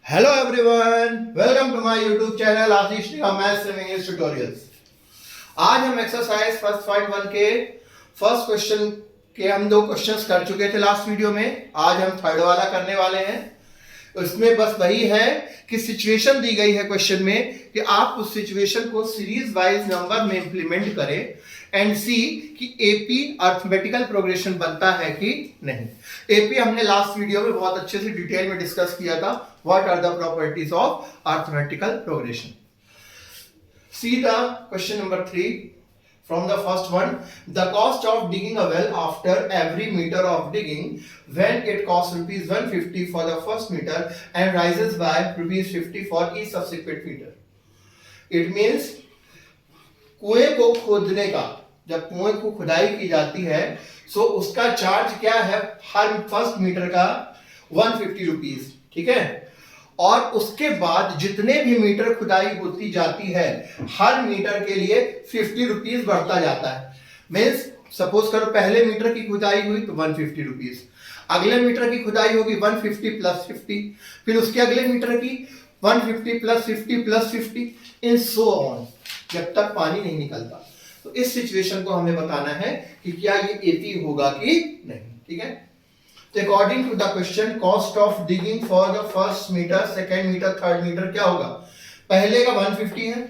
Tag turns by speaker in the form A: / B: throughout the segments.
A: Hello everyone, welcome to my YouTube channel Ashish maths and English tutorials. आज हम exercise first point 1 के first question के हम 2 questions कर चुके थे लास्ट वीडियो में। आज हम थर्ड वाला करने वाले हैं। उसमें बस वही है कि सिचुएशन दी गई है क्वेश्चन में कि आप उस सिचुएशन को सीरीज वाइज नंबर में इंप्लीमेंट करें एंड सी कि एपी अर्थमेटिकल प्रोग्रेशन बनता है कि नहीं। एपी हमने लास्ट वीडियो में बहुत अच्छे से डिटेल में डिस्कस किया था। What are the properties of arithmetical progression. See the question number 3 from the first one. The cost of digging a well after every meter of digging, when it costs rupees 150 for the first meter and rises by rupees 50 for each subsequent meter. It means कुएं को खोदने का, जब कुएं को खुदाई की जाती है सो उसका चार्ज क्या है हर फर्स्ट मीटर का 150 रुपीज, ठीक है। और उसके बाद जितने भी मीटर खुदाई होती जाती है हर मीटर के लिए 50 रुपीज बढ़ता जाता है। मीन्स सपोज करो पहले मीटर की खुदाई हुई तो 150 रुपीज, अगले मीटर की खुदाई होगी 150 प्लस 50, फिर उसके अगले मीटर की 150 plus 50 plus 50 in so on, जब तक पानी नहीं निकलता। तो इस सिचुएशन को हमें बताना है कि क्या ये एपी होगा कि नहीं, ठीक है। तो according to the question cost of digging for the first metre, second metre, third metre क्या होगा। पहले का 150 है,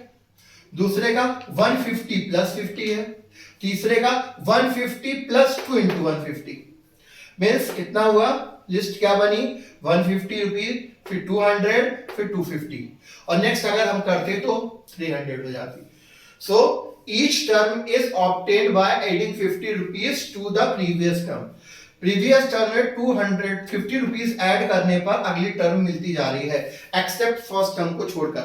A: दूसरे का 150 प्लस 50 है, तीसरे का 150 प्लस 2 इंटू 150 मीन्स कितना हुआ। लिस्ट क्या बनी 150 रुपीज, फिर 200, फिर 250 और नेक्स्ट अगर हम करते तो 300 हो जाती। So each term is obtained by adding 50 rupees to the previous term. Previous term में 250 रुपीज ऐड करने पर अगली टर्म मिलती जा रही है एक्सेप्ट फर्स्ट टर्म को छोड़कर।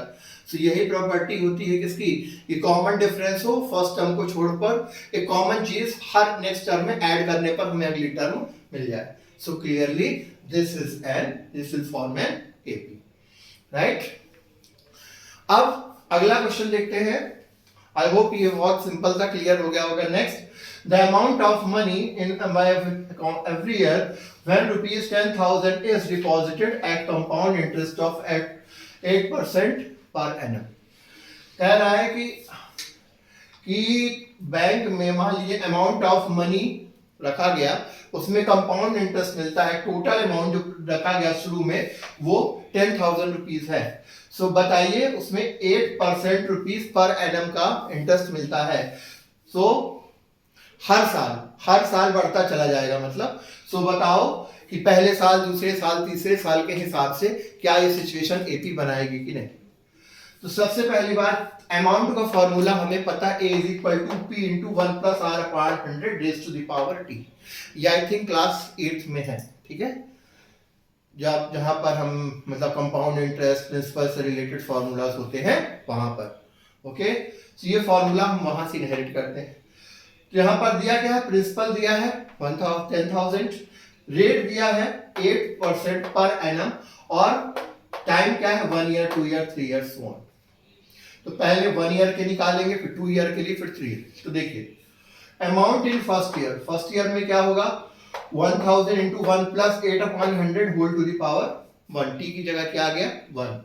A: तो यही प्रॉपर्टी होती है किसकी, कि कॉमन डिफरेंस हो फर्स्ट टर्म को छोड़कर एक कॉमन चीज हर नेक्स्ट टर्म में ऐड करने पर हमें अगली टर्म मिल जाए। So clearly this is form an AP, right. अब अगला क्वेश्चन देखते हैं। आई होप ये बहुत सिंपल था, क्लियर हो गया होगा। Next, the amount of money in every year when rupees 10,000 is deposited at compound interest of 8% per annum। कह रहा है कि बैंक में मान लीजिए अमाउंट ऑफ मनी रखा गया, उसमें कंपाउंड इंटरेस्ट मिलता है। टोटल अमाउंट जो रखा गया शुरू में वो 10,000 रुपीज है। सो बताइए उसमें 8% रुपीज पर एनम का इंटरेस्ट मिलता है। सो हर साल बढ़ता चला जाएगा मतलब। सो बताओ कि पहले साल, दूसरे साल, तीसरे साल के हिसाब से क्या ये सिचुएशन एपी बनाएगी कि नहीं। तो सबसे पहली बात, अमाउंट का फॉर्मूला हमें पता है, A is equal to P into 1 plus R upon 100 raise to the power T। ये आई थिंक क्लास 8th में है, ठीक है, जहां पर हम मतलब कंपाउंड इंटरेस्ट, प्रिंसिपल से रिलेटेड फॉर्मूलाज होते हैं वहां पर। ओके, तो ये फॉर्मूला हम वहां से इनहेरिट करते हैं। यहाँ पर दिया क्या है, प्रिंसिपल दिया है 10,000, रेट दिया है 8% पर एनम और टाइम क्या है 1 year, 2 year, 3 year so on. तो पहले 1 ईयर के निकालेंगे, फिर 2 ईयर के लिए, फिर 3 ईयर। तो देखिए अमाउंट इन फर्स्ट ईयर में क्या होगा 1000 into 1 plus 8 upon 100 whole to the power 1। T की जगह क्या आ गया 1।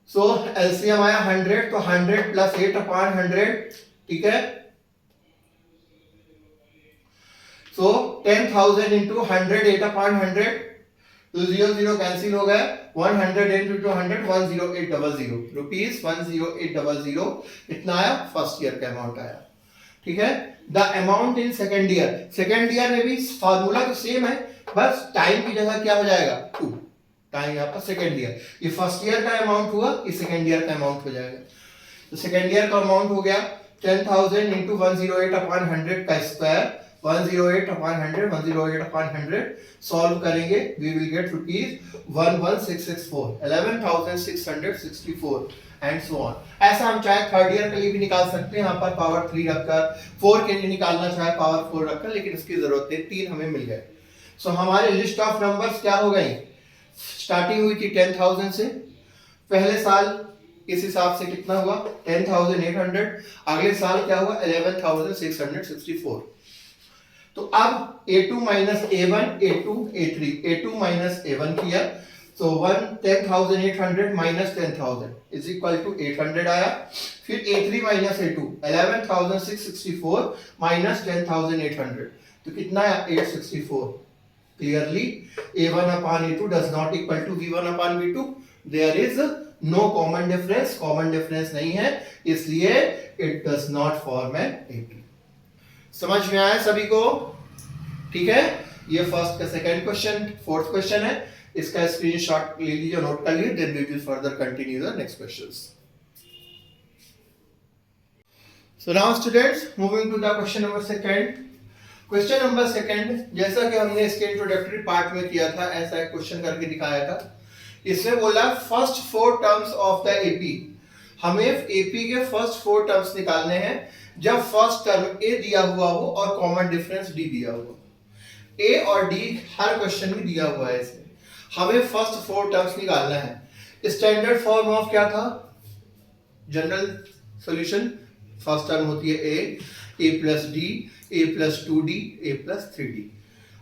A: सो एलसीएम आया 100, तो 100 प्लस 8 अपॉन 100, ठीक है। So 10,000 into 100, 8 upon 100, तो 0 कैंसिल हो गया। 100 into 100, 10800 रुपीज, 10800 इतना आया फर्स्ट ईयर का अमाउंट आया, ठीक है। The amount in second year में भी फॉर्मूला तो सेम है, बस टाइम की जगह क्या हो जाएगा 2, टाइम यहाँ पर सेकेंड ईयर। ये फर्स्ट ईयर का अमाउंट हुआ, ये सेकेंड ईयर का अमाउंट हो जाएगा। तो सेकेंड ईयर का अमाउंट हो गया 10,000 इंटू 108 अपॉन 100 का स्क्वायर, 108 अपॉन 100, 108 अपॉन 100 सॉल्व करेंगे, we will get rupees 11664, 11,664 and so on. ऐसा हम चाहे थर्ड ईयर के लिए भी निकाल सकते हैं, यहाँ पर पावर 3 रखकर, 4 के लिए निकालना चाहे पावर 4 रखकर, लेकिन इसकी जरूरत है 3 हमें मिल गए। सो हमारे लिस्ट ऑफ नंबर्स क्या हो गई, स्टार्टिंग हुई थी 10,000 से, पहले साल इस हिसाब से कितना हुआ 10,800, अगले साल क्या हुआ 11,664। तो अब A2 minus A1, A2 A3, A2 minus A1 किया सो 10,800 माइनस 10,000 इज इक्वल टू 800 आया। फिर A3 माइनस A2 11,664 माइनस 10,800 तो कितना आया 864। Clearly A1 upon A2 does not equal to V1 upon V2। There is no common difference, common difference नहीं है, इसलिए it does not form an AP। समझ में आया सभी को? ठीक है, ये फर्स्ट का सेकंड क्वेश्चन, फोर्थ क्वेश्चन है, इसका स्क्रीनशॉट ले लीजिए, नोट कर लीजिए, then we will further continue the next questions. So now students, moving to the question number second. Question number second, जैसा कि हमने इसके इंट्रोडक्टरी पार्ट में किया था, ऐसा एक क्वेश्चन करके दिखाया था। इसमें बोला first 4 terms of the AP। हमें AP के फर्स्ट 4 टर्म्स निकालने हैं जब फर्स्ट टर्म A दिया हुआ हो और कॉमन डिफरेंस D दिया हुआ। A और D हर क्वेश्चन में दिया हुआ है, इसमें हमें फर्स्ट 4 टर्म्स निकालना है। स्टैंडर्ड फॉर्म ऑफ क्या था? जनरल सॉल्यूशन, फर्स्ट टर्म होती है A plus D, A plus 2D, A plus 3D।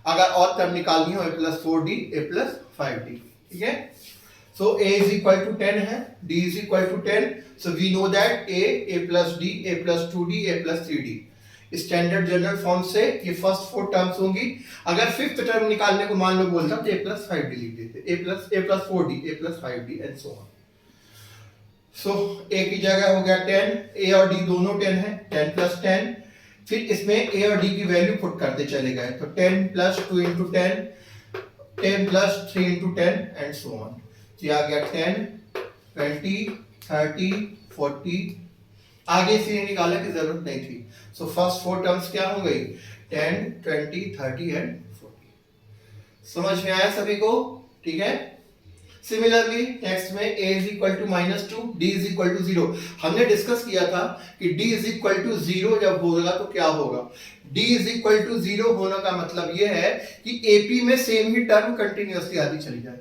A: अगर और टर्म निकालनी हो A plus 4D, A plus 5D। ठीक है, so A is equal to 10 है, D is equal to 10, so we know that A plus D, A plus 2D, A plus 3D। Standard general form से ये first 4 terms होंगी। अगर fifth term निकालने को मान लो बोलता तो A plus 5D लिख देते, A plus 4D, A plus 5D and so on। so A की जगह हो गया 10, A और D दोनों 10 है, 10 plus 10। फिर इसमें A और D की वैल्यू पुट करते चले गए, तो 10 plus 2 into 10, 10 plus 3 into 10 and so on। तो आ गया 10, 20, 30, 40। आगे से निकालने की जरूरत नहीं थी। सो फर्स्ट 4 टर्म्स क्या हो गई? 10, 20, 30 एंड 40। समझ में आया सभी को? ठीक है। सिमिलरली नेक्स्ट में A is equal to -2, D is equal to 0। हमने डिस्कस किया था कि D is equal to 0 जब होगा तो क्या होगा। D is equal to 0 होने का मतलब यह है कि AP में सेम ही टर्म कंटिन्यूअसली आती चली जाए।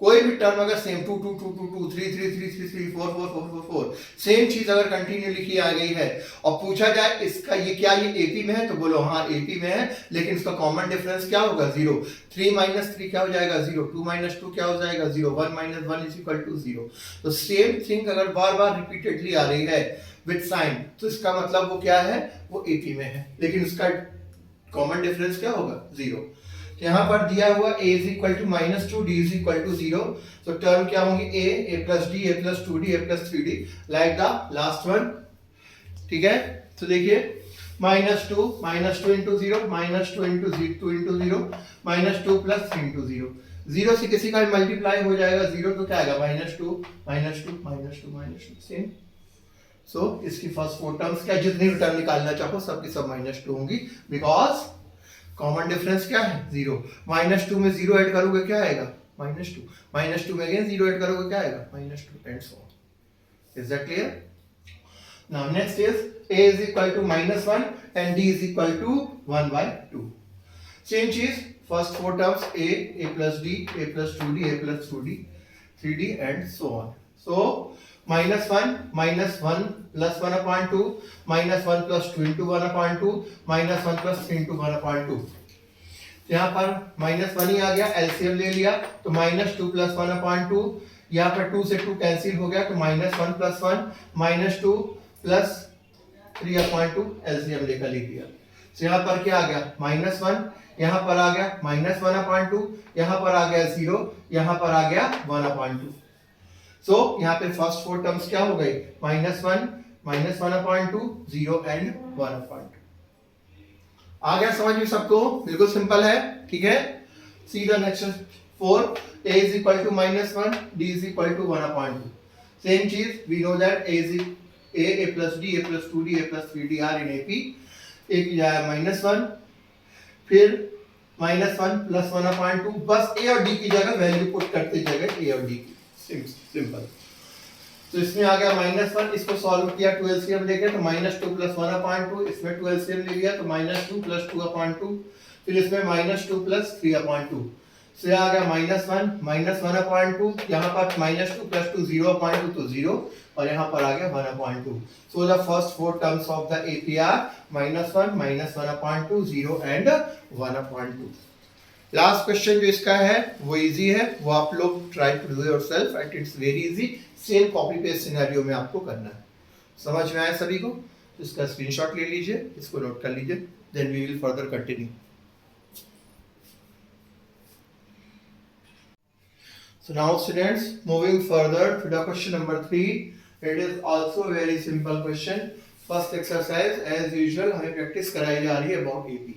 A: कोई भी टर्म अगर सेम 2 2 2 2 2 3 3 3 3 3 4 4 4 4 4 सेम चीज अगर कंटिन्यू लिखी आ गई है और पूछा जाए इसका ये क्या ये AP में है, तो बोलो हाँ AP में है, लेकिन इसका कॉमन डिफरेंस क्या होगा? 0। 3 - 3 क्या हो जाएगा? 0। 2 - 2 क्या हो जाएगा? 0। 1 - 1 इज इक्वल टू 0। तो सेम थिंग अगर बार बार रिपीटेडली आ रही है विद साइन, तो इसका मतलब वो क्या है? वो AP में है, लेकिन उसका कॉमन डिफरेंस क्या होगा? 0। यहाँ पर दिया हुआ A is equal to -2, D is equal to 0। तो टर्म क्या होंगी? A plus D, A plus 2D, A plus 3D, like the last one। ठीक है, तो देखिए -2 into 0, -2 into 0, -2 plus 3 into 0। 0 से किसी का मल्टीप्लाई हो जाएगा 0, तो क्या आएगा? -2, -2, -2, -2 सेम। सो इसकी फर्स्ट 4 टर्म्स क्या, जितनी भी टर्म निकालना चाहो सबकी सब -2 होंगी, बिकॉज कॉमन डिफरेंस क्या है? 0। -2 में 0 ऐड करोगे क्या आएगा? -2। -2 में अगेन 0 ऐड करोगे क्या आएगा? -2 and so on. Is that clear? Now next is A is equal to -1 and D is equal to 1/2। Same चीज, first 4 terms A plus D, A plus 2D, A plus 2D, 3D and so on। so -1 plus 1/2, -1 plus 2 into 1/2, -1 plus 3 into 1/2। यहाँ पर -1 ही आ गया, LCM ले लिया तो -2 plus 1/2, यहाँ पर 2 से 2 कैंसिल हो गया तो -1 plus 1, -2 plus 3/2 एलसीएम लेकर लिख दिया। तो यहाँ पर क्या आ गया? -1, यहाँ पर आ गया -1/2, यहाँ पर आ गया 0, यहाँ पर आ गया 1/2। सो यहाँ पे फर्स्ट 4 टर्म्स क्या हो गई? -1, -1/2, 0 एंड 1/2। आ गया समझ में सबको? बिल्कुल सिंपल है। ठीक है, see the next 4। A is equal to -1, D is equal to 1/2। Same चीज, we know that A plus D, A plus 2D, A plus 3D are in AP। A की जाए -1, फिर -1 plus 1/2, बस A और D की जगह value put करते जगह A और D की, सिंपल। तो इसमें आ गया -1, इसको सॉल्व किया 2 एलसीएम लेके तो -2 plus 1/2, इसमें 2 एलसीएम ले लिया तो -2 plus 2/2, फिर इसमें -2 plus 3/2। से आ गया -1, -1/2, यहाँ पर -2 plus 2 0/2 तो 0, और यहाँ पर आ गया 1/2। So the first 4 terms of the AP are -1, -1/2, 0 and 1/2। Last question जो इसका है वो इजी है, वो आप लोग try to do yourself and it's very easy. Same copy paste scenario में आपको करना है। समझ में आया सभी को? तो इसका स्क्रीनशॉट ले लीजिए, इसको नोट कर लीजिए, then we will further continue. So now students, moving further to the question number 3, it is also a very simple question. First exercise as usual हमें प्रैक्टिस कराई जा रही है about AP।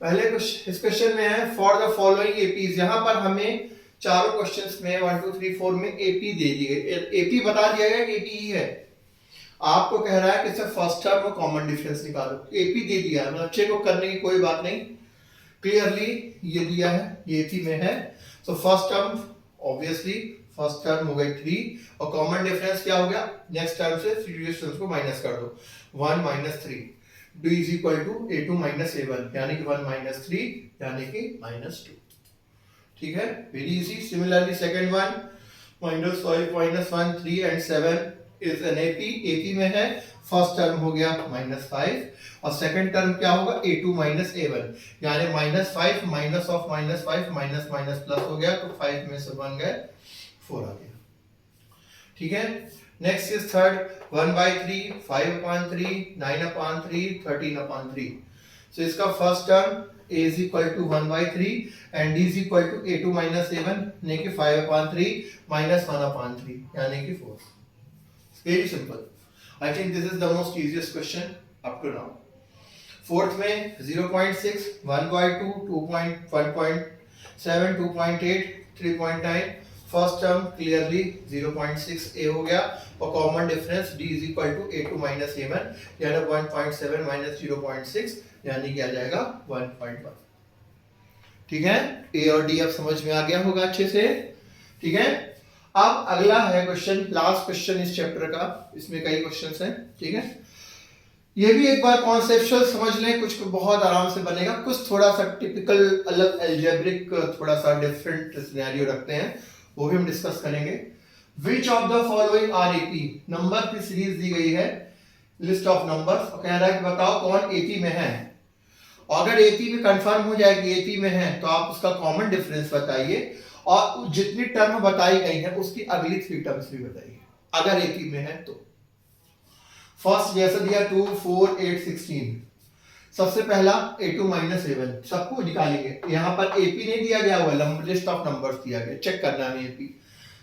A: पहले इस क्वेश्चन में है फॉर द फॉलोइंग एपीज। यहाँ पर हमें चारों क्वेश्चंस में 1 2 3 4 में एपी दे दिए, एपी बता दिया गया कि एपी ही है। आपको कह रहा है कि सर फर्स्ट टर्म और कॉमन डिफरेंस निकालो। एपी दे दिया है, बच्चे को करने की कोई बात नहीं, क्लियरली ये दिया है, ये एपी में है। तो first term obviously first term हो गई 3 और कॉमन डिफरेंस क्या हो गया, नेक्स्ट टर्म से प्रीवियस टर्म्स को माइनस कर दो, 1 - 3 d is equal to a2 minus a1 यानी कि 1 - 3 यानी कि -2। ठीक है, very easy. Similarly second one -5 - 1 3 and 7 is an AP, AP में है। फर्स्ट टर्म हो गया -5 और सेकंड टर्म क्या होगा, a2 minus a1 यानी -5 minus of -5 minus minus plus हो गया, तो 5 में से 1 गए 4 आ गया। ठीक है, नेक्स्ट इज थर्ड 1/3 5/3 9/3 13/3। सो इसका first term a is equal to 1/3 and d is equal to a2 minus a1 यानी कि 5/3 minus 1/3 यानी कि 4। Very simple. I think this is the most easiest question up to now. Fourth में 0.6 1/2 2.1.7 2.8 3.9। First term clearly 0.6 a हो गया और common difference d is equal to a2 minus a1 यानी 1.7 minus 0.6 यानी क्या जाएगा 1.1। ठीक है, a और d अब समझ में आ गया होगा अच्छे से। ठीक है, अब अगला है क्वेश्चन, लास्ट क्वेश्चन इस चैप्टर का, इसमें कई क्वेश्चंस हैं। ठीक है, ये भी एक बार कॉन्सेप्चुअल समझ लें, कुछ बहुत आराम से बनेगा, कुछ थोड़ा सा टिपिकल अलग अलजेब्रिक थोड़ा सा डिफरेंट सिनेरियो रखते हैं, वो भी हम डिस्कस करेंगे। Which of the following are AP, number की सीरीज दी गई है, लिस्ट ऑफ नंबर्स, और कह रहा है कि बताओ कौन एपी में है। अगर एपी में कंफर्म हो जाए कि एपी में है तो आप उसका कॉमन डिफरेंस बताइए और जितनी टर्म बताई गई है उसकी अगली 3 टर्म्स भी बताइए अगर एपी में है तो। फर्स्ट जैसे दिया 2 4 8 16, सबसे पहला a2 minus a1 सबको निकालेंगे। यहाँ पर एपी नहीं दिया गया, वो लिस्ट ऑफ नंबर्स दिया गया, चेक करना है AP.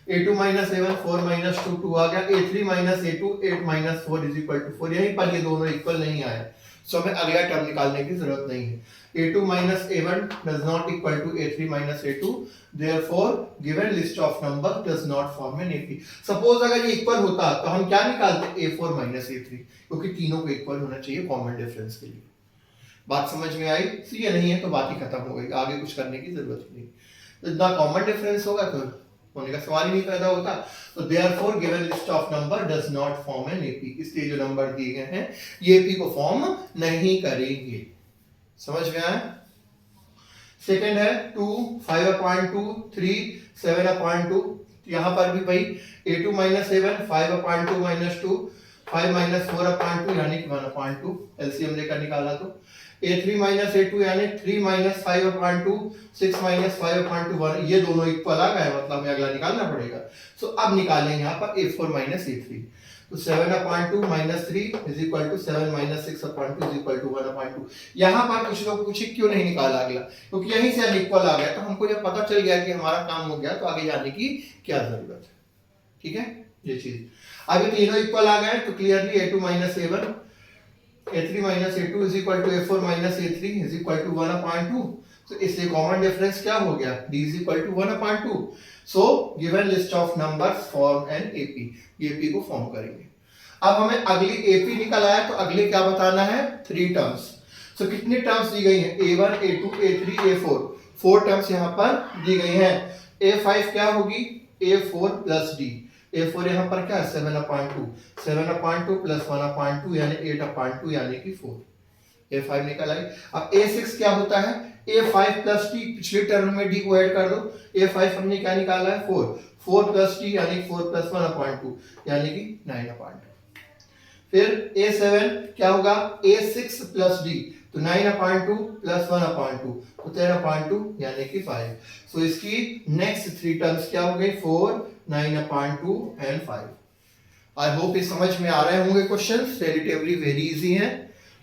A: a2 minus a1 4 minus 2 2 आ गया, a3 minus a2 8 minus 4 is equal to 4। यहीं पर ये दोनों इक्वल नहीं आया, सो हमें अगला टर्म निकालने की जरूरत नहीं है। a2 minus a1 does not equal to a3 minus a2, therefore given list of number does not form an AP। Suppose अगर ये इक्वल होता तो हम क्या निकालते, a4 minus a3, क्योंकि तीनों को इक्वल होना चाहिए कॉमन डिफरेंस के लिए। बात समझ में आई? ये नहीं है तो बात ही खत्म हो गई, आगे कुछ करने की जरूरत नहीं। तो ना कॉमन डिफरेंस होगा तो होने का सवाल ही नहीं पैदा होता। तो therefore given list of number does not form an AP, इसलिए जो नंबर दिए गए हैं ये एपी को फॉर्म नहीं करेंगे। समझ में आया? सेकंड है 2 5/2 3 7/2, यहां पर भी भाई a2 minus a1 5/2 minus 2 5 minus 4/2 यानी कि 1/2, एलसीएम लेकर निकाला तो a3 minus a2 यानी 3 minus 5/2 6 minus 5/2 1, ये दोनों इक्वल आ गए, मतलब हमें अगला निकालना पड़ेगा। सो अब निकालेंगे यहाँ पर a4 minus a3, तो 7/2 minus 3 is equal to 7 minus 6/2 is equal to 1/2। यहाँ पर कुछ लोग पूछे क्यों नहीं निकाला अगला, क्योंकि यहीं से अनइक्वल आ गया, तो हमको जब पता चल गया कि हमारा काम हो गया तो आगे जाने की क्या जरूरत है। ठीक है, ये चीज अभी तीनों इक्वल आ गए तो clearly a2 minus a1 a3 minus a2 is equal to a4 minus a3 is equal to 1/2। तो इससे कॉमन डिफरेंस क्या हो गया, d is equal to 1/2। So given list of numbers form an AP, AP को form करेंगे। अब हमें अगली एपी निकल आया तो अगले क्या बताना है, 3 टर्म्स। सो कितनी टर्म्स दी गई हैं, a1 a2 a3 a4, 4 terms यहाँ पर दी गई हैं। a5 क्या होगी, a4 plus d, a4 यहाँ पर क्या है 7/2 7/2 plus 1/2 यानी 8/2 यानी कि 4, a5 निकल आई। अब a6 क्या होता है, a5 plus d, पिछले टर्म में d को ऐड कर दो, a5 हमने क्या निकाला है 4 plus d यानी 4 plus 1/2 यानी कि 9/2। फिर a7 क्या होगा, a6 plus d, तो 9/2 प्लस 1/2 तो 10/2 यानी कि 5। सो इसकी नेक्स्ट 3 टर्म्स क्या हो गई? 4, 9/2 एंड 5। आई होप ये समझ में आ रहे होंगे क्वेश्चंस, रिलेटिवली वेरी इजी हैं।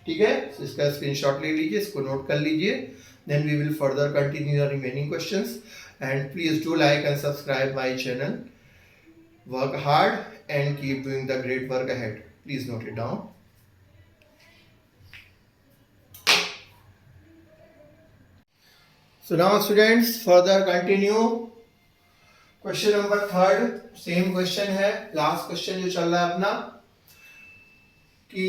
A: ठीक है, so इसका स्क्रीनशॉट ले लीजिए, इसको नोट कर लीजिए। Then we will further continue the remaining questions and please do like and subscribe my channel. Work hard and keep doing the great work ahead. Please note it down. So now students further continue question number 3, same question है, last question जो चल रहा है अपना, कि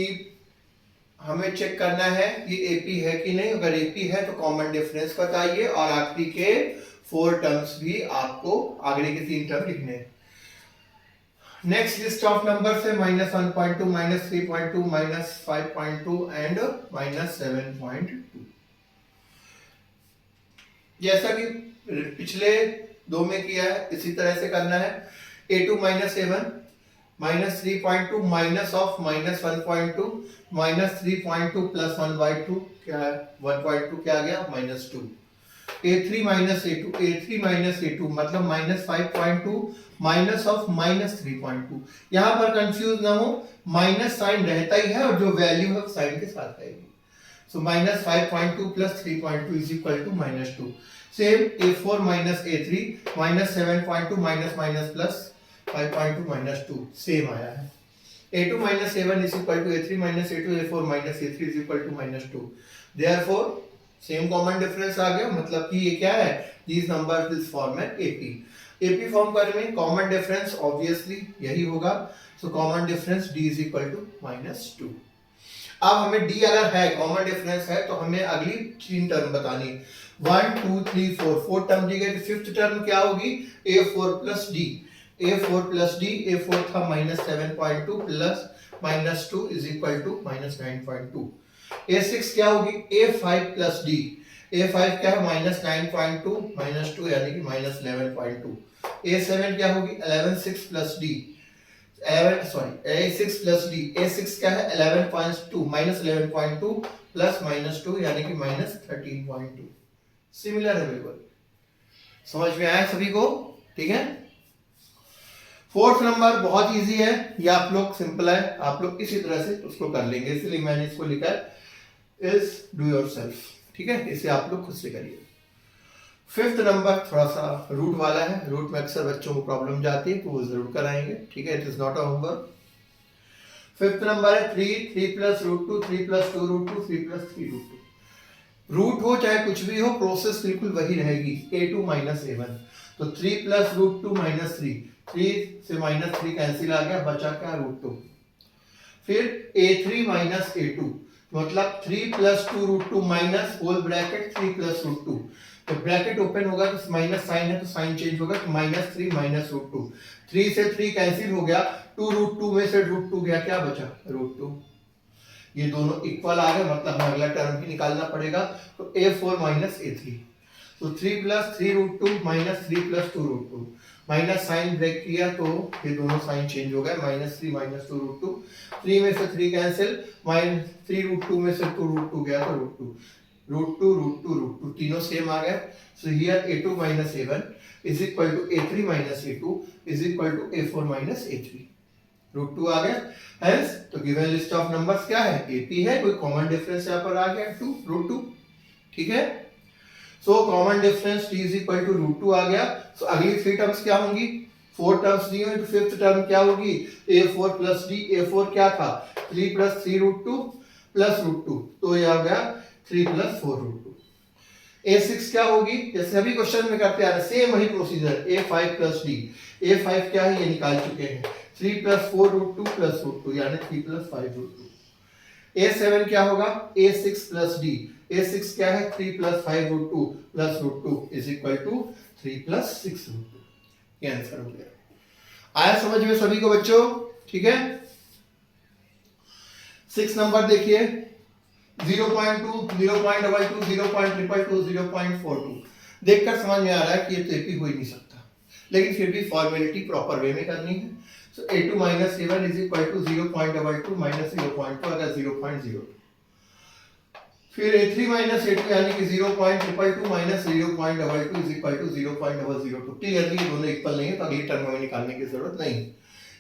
A: हमें check करना है ये एपी है कि नहीं। अगर एपी है तो कॉमन डिफरेंस बताइए और आखिरी के 4 टर्म्स भी आपको आगे के 3 टर्म लिखने हैं। नेक्स्ट लिस्ट ऑफ नंबर्स है -1.2, -3.2, -5.2 एंड -7.2। जैसा कि पिछले 2 में किया है इसी तरह से करना है। a2 - a1 -3.2 minus of -1.2 -3.2 plus 1/2 क्या है? 1.2 क्या आ गया? -2। a3 - a2 मतलब -5.2 माइनस ऑफ -3.2। यहां पर कंफ्यूज ना हो, माइनस साइन रहता ही है और जो वैल्यू है साइन के साथ आएगी। So -5.2 plus 3.2 is equal to -2। Same a4 - a3 -7.2 minus plus 5.2 -2 same आया है। a2 - a1 is equal to a3 - a2, a4 - a3 is equal to -2। Therefore same common difference आ गया, मतलब कि ये क्या है? These numbers will form an AP. AP form करने में कॉमन डिफरेंस ऑब्वियसली यही होगा। So common difference d is equal to -2। अब हमें d अगर है, कॉमन डिफरेंस है, तो हमें अगली 3 टर्म बतानी। 1 2 3 4 टर्म दी गई। फिफ्थ टर्म क्या होगी? a4 plus d। a4 plus d, a4 था -7.2 plus -2 is equal to -9.2। a6 क्या होगी? a5 plus d। a5 क्या है? -9.2 -2 यानी कि -11.2। a7 क्या होगी? 11 plus d, a6 plus d। a6 क्या है? 11.2 -11.2 प्लस -2 यानी कि -13.2। सिमिलर है बिल्कुल। समझ में आया सभी को? ठीक है। 4th नंबर बहुत इजी है, ये आप लोग सिंपल है, आप लोग इसी तरह से उसको कर लेंगे, इसलिए मैंने इसको लिखा है इज डू योरसेल्फ। ठीक है, इसे आप लोग खुद से करिए। 5th नंबर थोड़ा सा रूट वाला है, रूट में अक्सर बच्चों को प्रॉब्लम जाती है तो वो जरूर कराएंगे। ठीक है, it is not a homework. 5th number है 3 प्लस √2, 3 प्लस 2 √2, 3 प्लस 3 √2। रूट हो चाहे कुछ भी हो, प्रोसेस बिल्कुल वही रहेगी। a2 - a1 तो 3 प्लस √2 -3, 3 से -3 कैंसिल आ गया, बचा क्या? √2। फिर a3 - a2 मतलब 3 plus 2 √2 minus whole bracket 3 plus √2। तो ब्रैकेट ओपन होगा तो माइनस साइन है तो साइन चेंज होगा, तो -3 -√2। 3 से 3 कैंसिल हो गया, 2 √2 में से √2 गया, क्या बचा? √2। ये दोनों इक्वल आ गए, मतलब हमें अगला टर्म भी निकालना पड़ेगा। तो a4 - a3 तो 3 plus 3 √2 minus 3 plus 2 √2। Minus sign break किया तो ये दोनों साइन चेंज हो गए, -3 -2 √2। 3 में से 3 कैंसिल, -3 √2 में से 2 √2 गया तो √2 तीनों सेम आ गए। So here a2 - a1 is equal to a3 - a2 is equal to a4 - a3। √2 आ गया। हेंस तो गिवन लिस्ट ऑफ नंबर्स क्या है? एपी है। कोई कॉमन डिफरेंस यहाँ पर आ गया 2 √2। ठीक है, so common difference d is equal to √2 आ गया। सो अगली 3 टर्म्स क्या होंगी? 4 टर्म्स दी हुई, तो 5th टर्म क्या होगी? a4 plus d। a4 क्या था? 3 प्लस 3 √2 प्लस √2, तो ये आ गया 3 प्लस 4 √2। a6 क्या होगी? जैसे अभी क्वेश्चन में करते आ रहे, सेम वही procedure, a5 plus d। a5 क्या है? ये निकाल चुके हैं, 3 प्लस 4 √2 प्लस √2 यानी 3 प्लस 5 √2। a7 क्या होगा? a6 plus d। a6 क्या है? 3 plus 5 √2 plus √2 is equal to 3 plus 6 √2। ये आंसर हो गया। आया समझ में सभी को बच्चों? ठीक है। 6 नंबर देखिए, 0.2, 0.22, 0.222, 0.42। देखकर समझ में आ रहा है कि ये तो एपी हो ही नहीं सकता, लेकिन फिर भी फॉर्मेलिटी प्रॉपर वे में करनी है। सो a2 - a1 is equal to 0.22 - 0.2 अगर 0.02। फिर a3 माइनस a2 यानी कि 0.222 minus 0.22 is equal to 0.002। Clearly ये दोनों इक्वल नहीं है तो अगली टर्म में निकालने की जरूरत नहीं।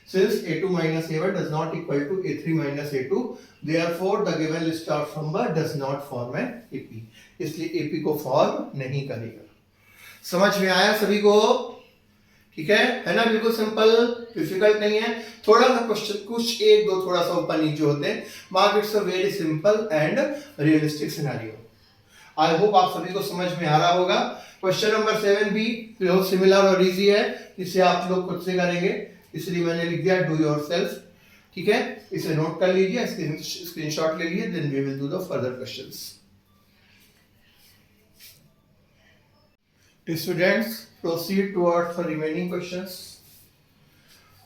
A: Since a2 minus a1 does not equal to a3 minus a2, therefore the given list of number does not form an AP। इसलिए AP को फॉर्म नहीं करेगा। समझ में आया सभी को? ठीक है ना? बिल्कुल सिंपल, डिफिकल्ट नहीं है। थोड़ा सा क्वेश्चन कुछ एक दो थोड़ा सा ऊपर नीचे होते हैं, बाकी it's a very simple and realistic scenario. I hope आप सभी को समझ में आ रहा होगा। क्वेश्चन नंबर 7 भी बहुत सिमिलर और इजी है, इसे आप लोग खुद से करेंगे, इसलिए मैंने लिख दिया डू योरसेल्फ। ठीक है, इसे नोट कर लीजिए, स्क्रीनशॉट ले लीजिए, then we will do the further questions. Students, proceed towards the remaining questions.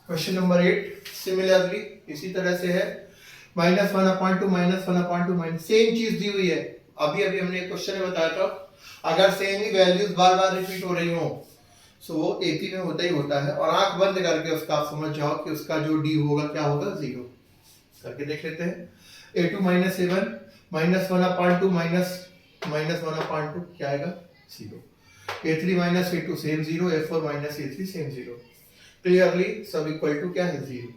A: Question number 8 similarly इसी तरह से है, -1/2 -1/2 माइनस, सेम चीज दी हुई है। अभी हमने एक क्वेश्चन में बताया था, अगर सेम ही वैल्यूज बार बार रिपीट हो रही हो सो वो AP में होता ही होता है। और आंख बंद करके उसका आप समझ जाओ कि उसका जो D होगा क्या होगा, 0 करके देख लेते हैं। a2 माइनस a1 -1/2 माइनस 1/2 क्या आएगा, 0। a3 minus a2 same 0, a4 minus a3 same 0। Clearly सब इक्वल टू क्या है, 0।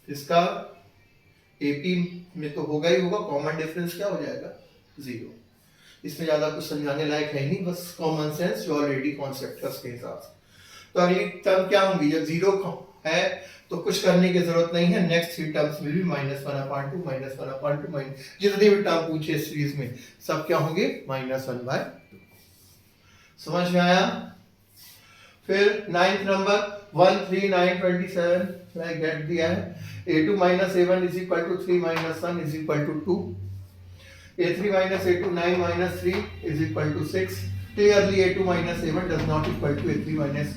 A: इसका AP में तो होगा ही होगा, कॉमन डिफरेंस क्या हो जाएगा, 0। इसमें ज्यादा कुछ समझाने लायक है नहीं, बस कॉमन सेंस जो ऑलरेडी कॉन्सेप्ट है उसके हिसाब से। तो अगली टर्म क्या होंगी, जब 0 है तो कुछ करने की जरूरत नहीं है। नेक्स्ट 3 टर्म्स में भी -1/2 -1/2 माइनस, जितने भी टर्म पूछे इस सीरीज में सब क्या होंगे, -1/2। समझ में आया? फिर 9th नंबर 1 3 9 27 मैं गेट दिया है, a2 minus a1 is equal to 3 minus 1 is equal to 2, a3 minus a2 9 minus 3 is equal to 6। Clearly a2 minus a1 does not equal to a3 minus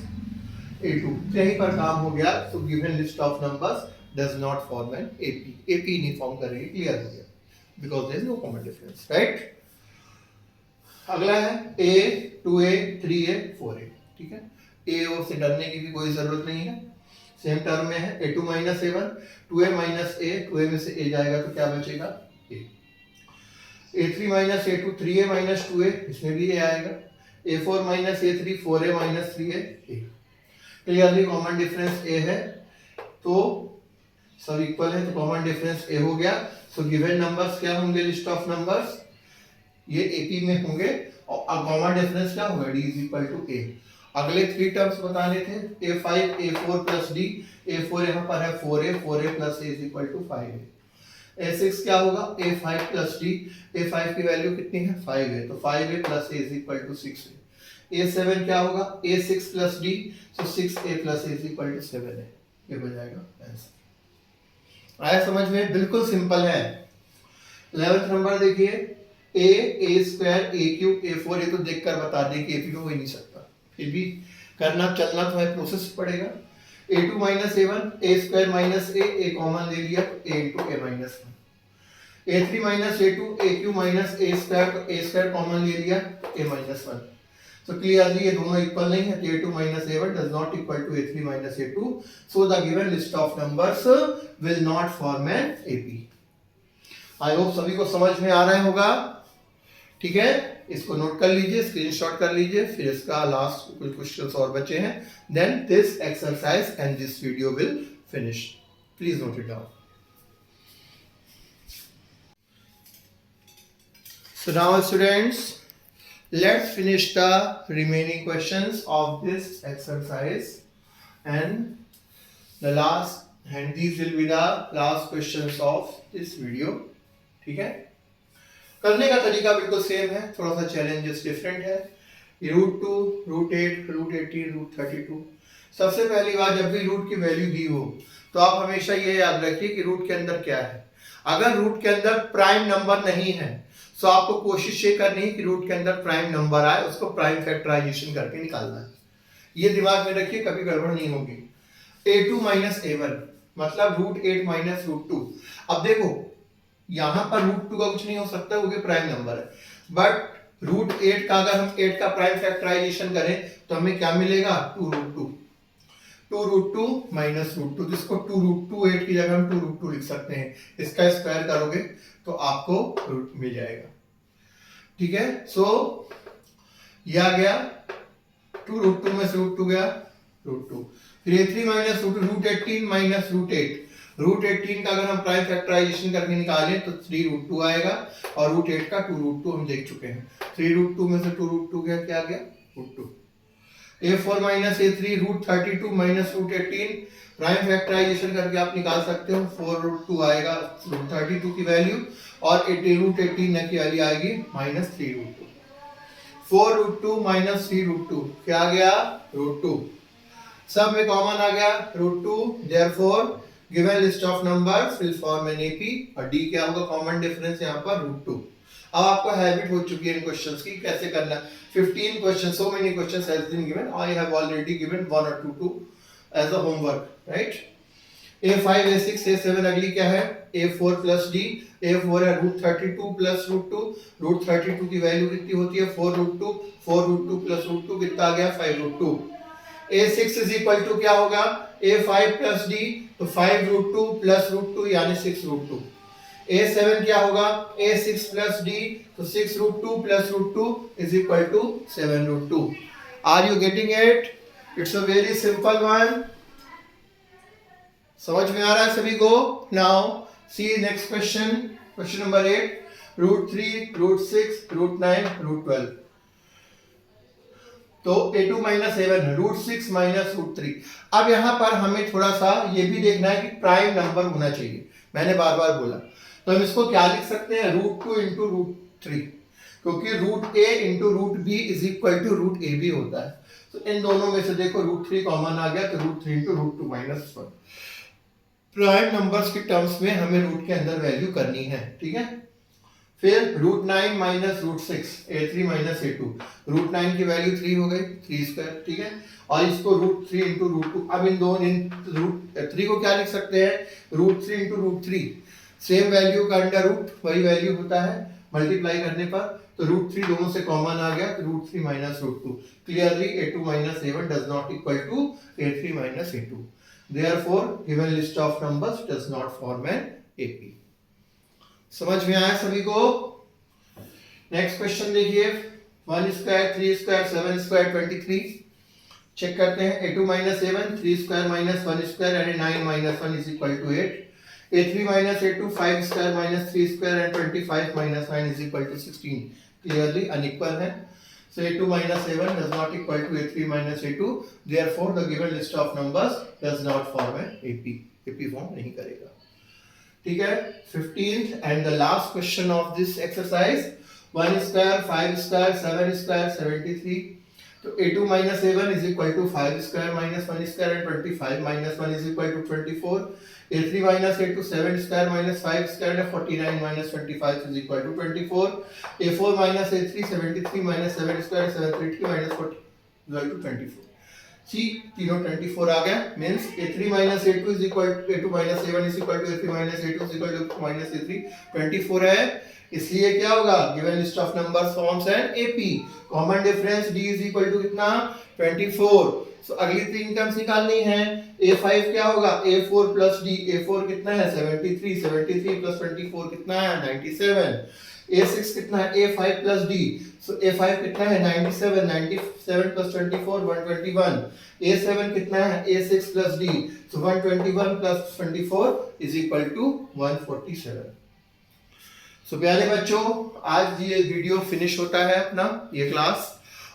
A: a2। यहीं पर काम हो गया। So given list of numbers does not form an AP नहीं form करेगी। Clear हो गया, because there is no common difference, right. अगला है a 2a 3a 4a। ठीक है, a और से डरने की भी कोई जरूरत नहीं है, सेम टर्म में है। a2 minus a1 2a minus a, 2a में से a जाएगा तो क्या बचेगा, a। a3 minus a2 3a minus 2a, इसमें भी a आएगा। a4 minus a3 4a minus 3a, a। Clearly common difference a है, तो सब इक्वल है तो कॉमन डिफरेंस a हो गया। सो गिवन नंबर्स क्या होंगे, लिस्ट ऑफ नंबर्स ये AP में होंगे, और कॉमन डिफरेंस क्या होगा, D is equal to A। अगले 3 टर्म्स बताने थे, a5 a4 plus D, a4 यहाँ पर है 4a, 4a plus a is equal to 5a। a6 क्या होगा, a5 प्लस D, a5 की वैल्यू कितनी है, 5 है, तो 5a plus a is equal to 6a। a7 क्या होगा, a6 प्लस D, तो 6a plus a is equal to 7 है। ये हो जाएगा आंसर। आया समझ में? बिल्कुल सिंपल है। 11th नंबर देखिए, a square a cube a4, ये तो देखकर बता दे कि AP में हो ही नहीं सकता, फिर भी करना चलना तो है, प्रोसेस पड़ेगा। a2 minus a1 a square minus a common ले लिया तो a into a minus 1। a3 minus a2 a cube minus a square common ले लिया a माइनस 1। तो क्लियरली ये दोनों इक्वल नहीं है, a2 minus a1 does not equal to a3 minus a2, so the given list of numbers will not form an AP। I hope सभी को समझ में आ रहा होगा। ठीक है, इसको नोट कर लीजिए, स्क्रीनशॉट कर लीजिए, फिर इसका लास्ट कुछ क्वेश्चंस और बचे हैं, then this exercise and this video will finish. Please note it down. So now students, let's finish the remaining questions of this exercise and the last, and these will be the last questions of this video। ठीक है, करने का तरीका बिल्कुल same है, थोड़ा सा challenges different है। √2 √8 √18 √32। सबसे पहली बार जब भी रूट की वैल्यू दी हो तो आप हमेशा ये याद रखिए कि रूट के अंदर क्या है। अगर रूट के अंदर प्राइम नंबर नहीं है तो आपको कोशिश ये करनी है कि रूट के अंदर प्राइम नंबर आए, उसको प्राइम फैक्टराइजेशन करके निकालना है। ये दिमाग में रखिए, कभी गड़बड़ नहीं होगी। a2 माइनस a1 मतलब √8 माइनस √2। अब देखो यहां पर √2 का कुछ नहीं हो सकता, वो प्राइम नंबर है, बट √8 का अगर हम 8 का प्राइम फैक्टराइजेशन करें तो हमें क्या मिलेगा, 2√2 माइनस √2, जिसको 2√2 की जगह हम 2√2 लिख सकते हैं। इसका स्क्वायर करोगे तो आपको रूट मिल जाएगा। ठीक है। सो ये आ गया 2√2 में से √2 गया √2, फिर a3 माइनस √18 माइनस √8, √18 का अगर हम प्राइम फैक्टराइजेशन करके निकालें तो 3√2 आएगा और √8 का 2√2 हम देख चुके हैं। 3√2 में से 2√2 गया, क्या आ गया √2। a4 minus a3 √32 minus √18 prime factorisation करके आप निकाल सकते हो, 4√2 आएगा √32 की वैल्यू और √18 की वैल्यू आएगी माइनस 3√2। 4√2 माइनस 3√2 क्या आ गया √2, सब में कॉमन आ गया √2, therefore given list of numbers will form an AP और डी क्या होगा कॉमन डिफरेंस यहाँ पर √2। अब आपको हैबिट हो चुकी है इन क्वेश्चंस की कैसे करना। 15 questions, so many questions has been given. I have already given 1 or 2 as a homework, right? a5 a6 a7 अगली क्या है a4 plus d, a4 है √32 plus √2, √32 की वैल्यू कितनी होती है 4√2, 4√2 plus √2 कितना आ गया 5√2। a6 is equal to क्या होगा a5 plus d, तो 5√2 plus √2 यानी 6√2। a7 क्या होगा a6 plus d, तो 6√2 plus √2 is equal to 7√2। Are you getting it? It's a very simple one. समझ में आ रहा है सभी को? Now see next question, question number 8, √3 √6 √9 √12। तो a2 माइनस a1 √6 माइनस √3। अब यहाँ पर हमें थोड़ा सा ये भी देखना है कि प्राइम नंबर होना चाहिए, मैंने बार बार बोला। तो हम इसको क्या लिख सकते हैं √2 इंटू √3, क्योंकि √a into √b is equal to √ab होता है। तो इन दोनों में से देखो √3 कॉमन आ गया तो √3 इंटू √2 माइनस 1। प्राइम नंबर्स के टर्म्स में हमें रूट के अंदर वैल्यू करनी है, ठीक है। फिर √9 माइनस √6 a3 माइनस a2, √9 की वैल्यू 3 हो गई 3², ठीक है। और इसको √3 इंटू √2, अब इन दोनों √3 को क्या लिख सकते हैं √3 इंटू √3, सेम वैल्यू का अंडर रूट वही वैल्यू होता है मल्टीप्लाई करने पर, तो √3 दोनों से कॉमन आ गया तो √3 minus √2। Clearly a2 minus a1 does not equal to a3 minus a2, therefore given list of numbers does not form an AP। समझ में आया सभी को? नेक्स्ट क्वेश्चन देखिए 1 स्क्वायर 3 स्क्वायर 7 स्क्वायर 23। चेक करते हैं a2 minus a1 3 square minus 1 square and 9 minus 1 is equal to 8। a3 minus a2 5 square minus 3 square and 25 minus 9 is equal to 16। Clearly unequal है। So a2 minus a1 does not equal to a3 minus a2, therefore the given list of numbers does not form an AP। AP form नहीं करेगा, ठीक है। 15th and the last question of this exercise, 1 square 5 square 7 square 73। तो a2 minus a1 is equal to 5 square minus 1 square and 25 minus 1 is equal to 24। a3 minus a2 7 square minus 5 square and 49 minus 25 is equal to 24। a4 minus a3 73 minus 7 square 733 minus 40 is equal to 24। See तीनों 24 आ गया, means a3 minus a2 is equal to a2 minus a1 is equal to a3 minus a2 is equal to minus a3, 24 है। इसलिए क्या होगा given list of numbers forms and AP। Common difference D is equal to कितना 24। सो अगली तीन terms निकालनी है। a5 क्या होगा a4 प्लस d, a4 कितना है 73, 73 प्लस 24 कितना है 97। a6 कितना है a5 प्लस d, सो a5 कितना है 97, 97 प्लस 24 121। a7 कितना है a6 plus d, so 121 plus 24 is equal to 147। So प्यारे बच्चों, आज ये वीडियो फिनिश होता है अपना ये क्लास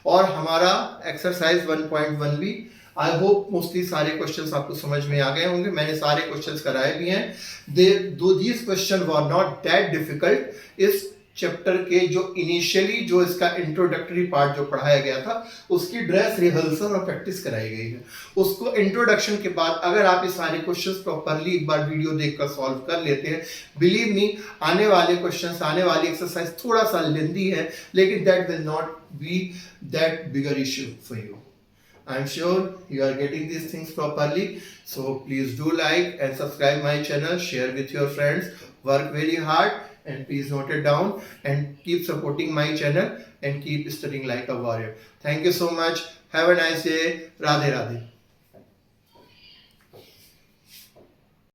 A: और हमारा एक्सरसाइज 1.1 भी। आई होप मोस्टली सारे क्वेश्चंस आपको समझ में आ गए होंगे, मैंने सारे क्वेश्चंस कराए भी हैं। These question were not that difficult. इस चैप्टर के जो इनिशियली जो इसका इंट्रोडक्टरी पार्ट जो पढ़ाया गया था उसकी ड्रेस रिहर्सल और प्रैक्टिस कराई गई है। उसको इंट्रोडक्शन के बाद अगर आप ये सारे क्वेश्चंस प्रॉपरली एक बार वीडियो देखकर सॉल्व कर लेते हैं, बिलीव मी आने वाले क्वेश्चंस आने वाली एक्सरसाइज थोड़ा सा लेंदी है, लेकिन that will not be that bigger issue for you. I'm sure you are getting these things properly, so please do like and subscribe my channel, share with your friends, work very hard and please note it down and keep supporting my channel and keep studying like a warrior. Thank you so much. Have a nice day. Radhe Radhe.